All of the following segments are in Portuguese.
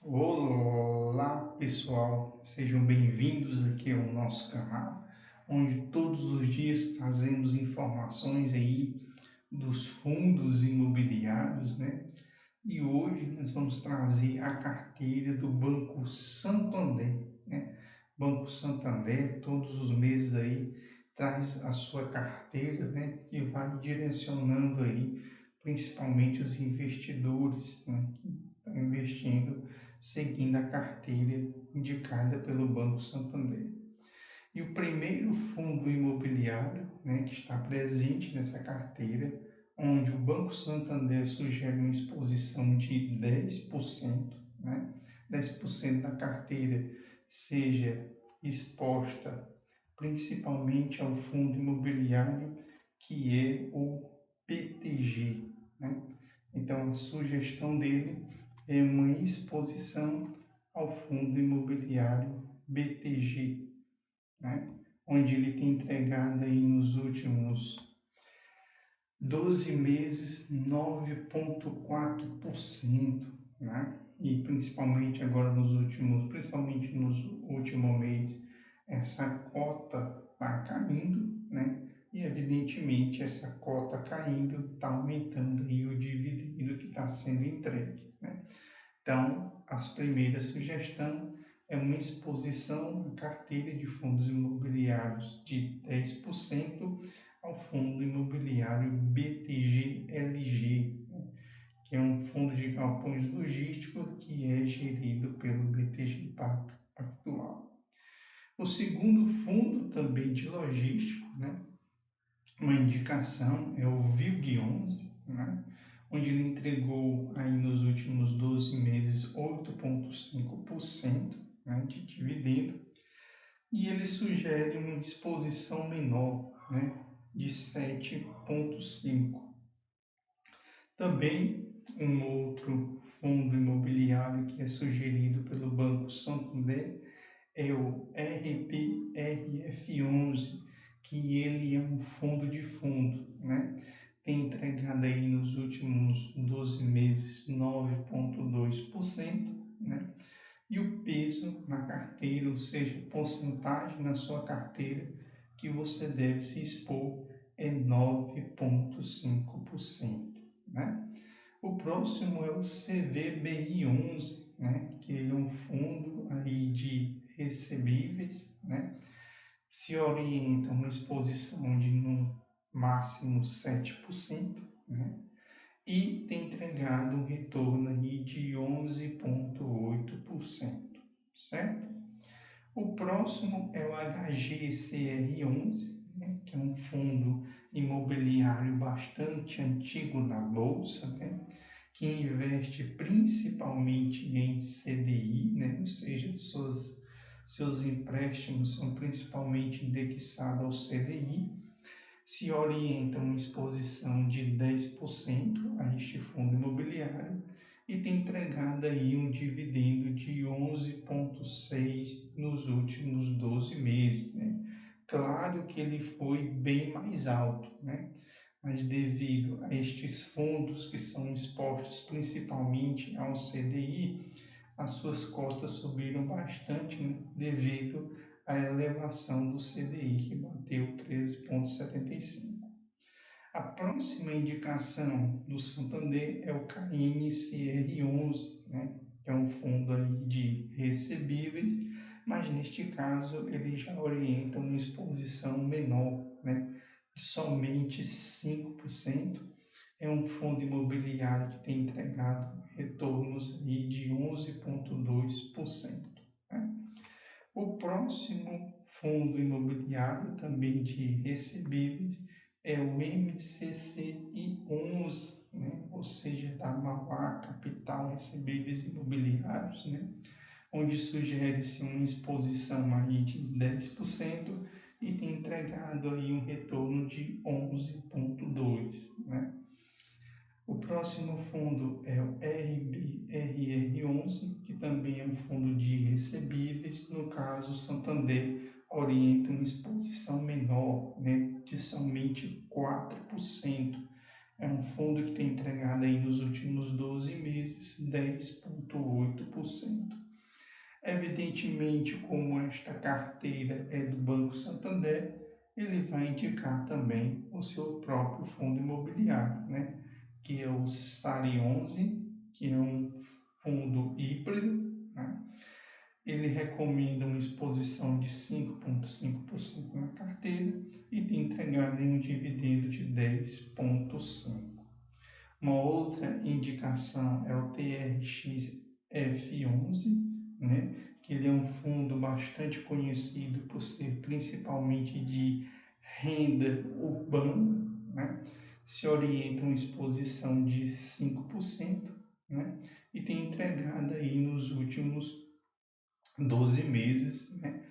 Olá, pessoal, sejam bem-vindos aqui ao nosso canal, onde todos os dias trazemos informações aí dos fundos imobiliários, né? E hoje nós vamos trazer a carteira do Banco Santander, né? Banco Santander, todos os meses aí, traz a sua carteira, né? Que vai direcionando aí, principalmente os investidores, né? Que estão investindo, seguindo a carteira indicada pelo Banco Santander. E o primeiro fundo imobiliário, né, que está presente nessa carteira, onde o Banco Santander sugere uma exposição de 10%, né, 10% da carteira seja exposta principalmente ao fundo imobiliário, que é o BTG, né? Então, a sugestão dele é uma exposição ao fundo imobiliário BTG, né? Onde ele tem entregado aí nos últimos 12 meses 9,4%, né? E principalmente nos últimos meses, essa cota está caindo, né? E evidentemente essa cota caindo está aumentando aí o dividendo que está sendo entregue, né? Então, a primeira sugestão é uma exposição à carteira de fundos imobiliários de 10% ao fundo imobiliário BTG-LG, né, que é um fundo de galpões logísticos que é gerido pelo BTG Pactual. O segundo fundo também de logístico, né, uma indicação é o VILG11, né, onde ele entregou aí nos últimos 12 meses 8,5%, né, de dividendo, e ele sugere uma exposição menor, né, de 7,5%. Também um outro fundo imobiliário que é sugerido pelo Banco Santander é o RBRF11, que ele é um fundo de fundo, né? Tem entregado aí nos últimos 12 meses 9,2%, né? E o peso na carteira, ou seja, porcentagem na sua carteira que você deve se expor é 9,5%, né? O próximo é o CVBI11, né? Que é um fundo aí de recebíveis, né? Se orienta a uma exposição de no máximo 7%, né? E tem entregado um retorno aí de 11,8%, certo? O próximo é o HGCR11, né, que é um fundo imobiliário bastante antigo na Bolsa, né, que investe principalmente em CDI, né, ou seja, seus empréstimos são principalmente indexados ao CDI, se orienta uma exposição de 10% a este fundo imobiliário e tem entregado aí um dividendo de 11,6 nos últimos 12 meses, né? Claro que ele foi bem mais alto, né? Mas devido a estes fundos que são expostos principalmente ao CDI, as suas cotas subiram bastante, né? Devido à elevação do CDI, que bateu 13,75. A próxima indicação do Santander é o KNCR11, né, que é um fundo aí de recebíveis, mas neste caso ele já orienta uma exposição menor, né, de somente 5%. É um fundo imobiliário que tem entregado retornos aí de 11,2%. Né? O próximo fundo imobiliário, também de recebíveis, é o MCCI11, né? Ou seja, da Mauá Capital Recebíveis Imobiliários, né? Onde sugere-se uma exposição aí de 10% e tem entregado aí um retorno de 11,2%. Né? O próximo fundo é o RBRR11, que também é um fundo de recebíveis. No caso, o Santander orienta uma exposição menor, né, de somente 4%. É um fundo que tem entregado aí nos últimos 12 meses 10,8%. Evidentemente, como esta carteira é do Banco Santander, ele vai indicar também o seu próprio fundo imobiliário, né? Que é o SARI 11, que é um fundo híbrido, né? Ele recomenda uma exposição de 5,5% na carteira e tem entregado em um dividendo de 10,5%. Uma outra indicação é o TRX-F11, né? Que ele é um fundo bastante conhecido por ser principalmente de renda urbana, né? Se orienta uma exposição de 5%, né? E tem entregado aí nos últimos 12 meses, né?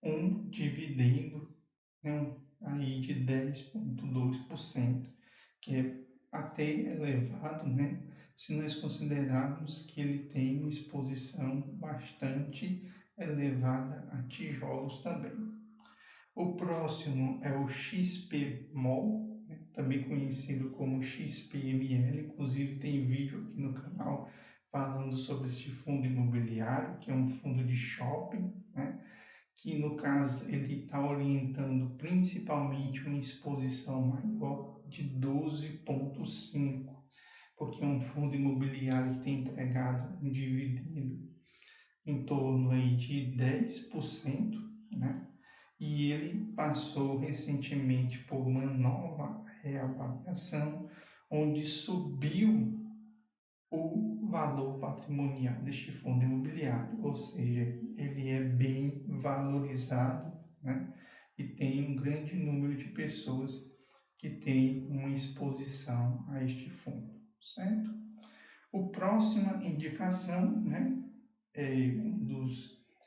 Um dividendo, né? Aí de 10,2%, que é até elevado, né? Se nós considerarmos que ele tem uma exposição bastante elevada a tijolos também. O próximo é o XPMOL, né? Também conhecido como XPML, inclusive tem vídeo aqui no canal falando sobre este fundo imobiliário, que é um fundo de shopping, né? Que no caso ele está orientando principalmente uma exposição maior de 12,5%, porque é um fundo imobiliário que tem entregado um dividendo em torno aí de 10%, né? E ele passou recentemente por uma nova reavaliação, onde subiu o valor patrimonial deste fundo imobiliário, ou seja, ele é bem valorizado, né? E tem um grande número de pessoas que têm uma exposição a este fundo, certo? A próxima indicação, né,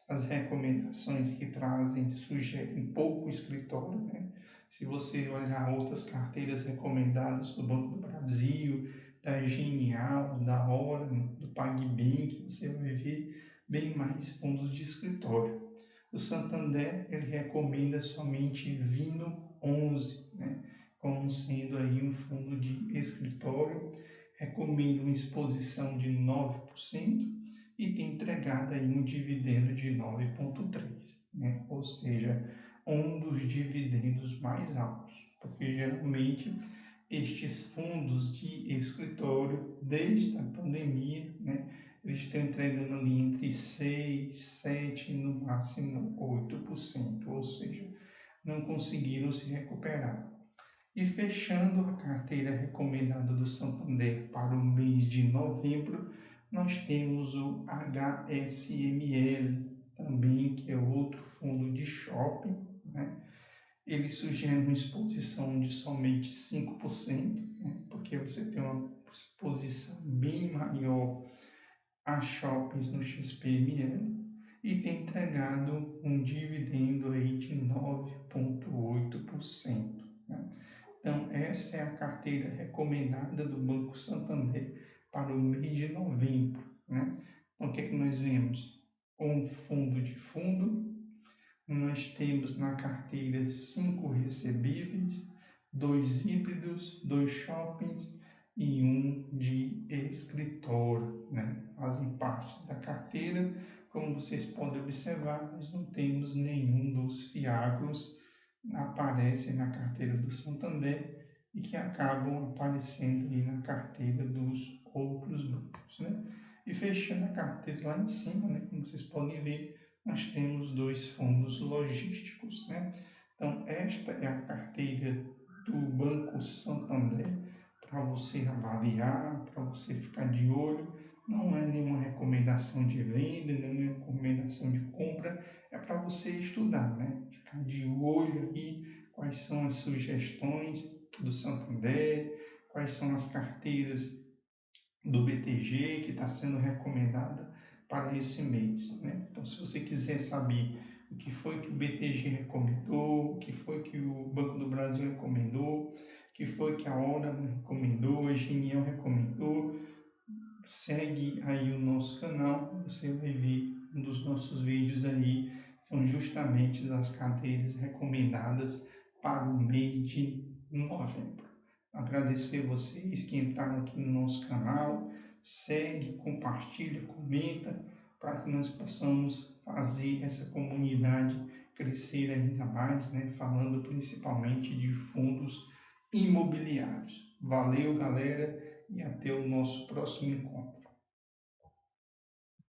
as recomendações que trazem, sugerem pouco escritório, né? Se você olhar outras carteiras recomendadas do Banco do Brasil, da Genial, da Hora, do PagBank, você vai ver bem mais fundos de escritório. O Santander, ele recomenda somente Vino 11, né? Como sendo aí um fundo de escritório, recomenda uma exposição de 9%, e tem entregado aí um dividendo de 9,3%, né? Ou seja, um dos dividendos mais altos, porque geralmente estes fundos de escritório, desde a pandemia, né, eles estão entregando ali entre 6, 7 e no máximo 8%, ou seja, não conseguiram se recuperar. E fechando a carteira recomendada do Santander para o mês de novembro, nós temos o HSML, também, que é outro fundo de shopping, né? Ele sugere uma exposição de somente 5%, né? Porque você tem uma exposição bem maior a shoppings no XPML e tem entregado um dividendo aí de 9,8%, né? Então, essa é a carteira recomendada do Banco Santander para o mês de novembro, né? Então, o que é que nós vemos? Um fundo de fundo, nós temos na carteira 5 recebíveis, 2 híbridos, 2 shoppings e um de escritório, né? Fazem parte da carteira. Como vocês podem observar, nós não temos nenhum dos fiagros aparecem na carteira do Santander e que acabam aparecendo aí na carteira dos outros bancos, né? E fechando a carteira lá em cima, né, como vocês podem ver, nós temos 2 fundos logísticos, né? Então, esta é a carteira do Banco Santander para você avaliar, para você ficar de olho. Não é nenhuma recomendação de venda, nenhuma recomendação de compra, é para você estudar, né? Ficar de olho aí quais são as sugestões do Santander, quais são as carteiras do BTG que está sendo recomendada para esse mês, né? Então, se você quiser saber o que foi que o BTG recomendou, o que foi que o Banco do Brasil recomendou, o que foi que a Hora recomendou, a Genial recomendou, segue aí o nosso canal, você vai ver um dos nossos vídeos aí, são justamente as carteiras recomendadas para o mês de novembro. Agradecer vocês que entraram aqui no nosso canal. Segue, compartilha, comenta, para que nós possamos fazer essa comunidade crescer ainda mais, né? Falando principalmente de fundos imobiliários. Valeu, galera, e até o nosso próximo encontro.